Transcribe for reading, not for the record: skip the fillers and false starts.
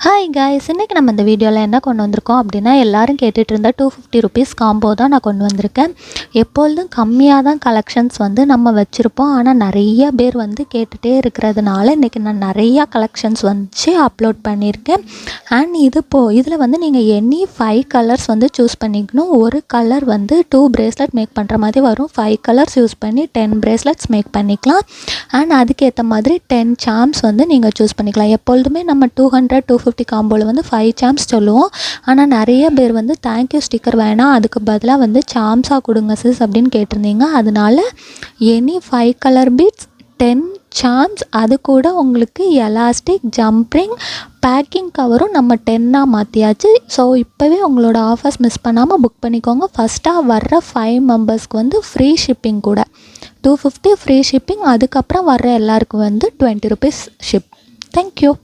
Hi guys, இன்றைக்கி நம்ம இந்த வீடியோவில் என்ன கொண்டு வந்திருக்கோம் அப்படின்னா, எல்லோரும் கேட்டுட்டு இருந்த 250 ருபீஸ் காம்போ தான் நான் கொண்டு வந்திருக்கேன். எப்பொழுதும் கம்மியாக தான் கலெக்ஷன்ஸ் நம்ம வச்சுருப்போம். ஆனால் நிறைய பேர் கேட்டுகிட்டே இருக்கிறதுனால இன்றைக்கி நான் நிறையா கலெக்ஷன்ஸ் அப்லோட் பண்ணியிருக்கேன். அண்ட் இதில் நீங்கள் எனி 5 கலர்ஸ் சூஸ் பண்ணிக்கணும். ஒரு கலர் 2 பிரேஸ்லெட் மேக் பண்ணுற மாதிரி வரும். 5 கலர்ஸ் யூஸ் பண்ணி 10 பிரேஸ்லெட்ஸ் மேக் பண்ணிக்கலாம். அண்ட் அதுக்கேற்ற மாதிரி 10 சார்ம்ஸ் நீங்கள் சூஸ் பண்ணிக்கலாம். எப்பொழுதுமே நம்ம 250 காம்போவில் 5 சார்ம்ஸ் சொல்லுவோம். ஆனால் நிறைய பேர் தேங்க்யூ ஸ்டிக்கர் வேணாம், அதுக்கு பதிலாக சார்ம்ஸாக கொடுங்க சிஸ் அப்படின்னு கேட்டிருந்தீங்க. அதனால எனி 5 கலர் பீட்ஸ் 10 சார்ம்ஸ், அது கூட உங்களுக்கு எலாஸ்டிக் ஜம்பிங் பேக்கிங் கவரும் நம்ம 10ஆக மாற்றியாச்சு. ஸோ இப்போவே உங்களோட ஆஃபர்ஸ் மிஸ் பண்ணாமல் புக் பண்ணிக்கோங்க. ஃபஸ்ட்டாக வர்ற 5 மெம்பர்ஸ்க்கு ஃப்ரீ ஷிப்பிங் கூட 250 ஃப்ரீ ஷிப்பிங். அதுக்கப்புறம் வர்ற எல்லாருக்கும் 20 ருபீஸ் ஷிப். தேங்க்யூ.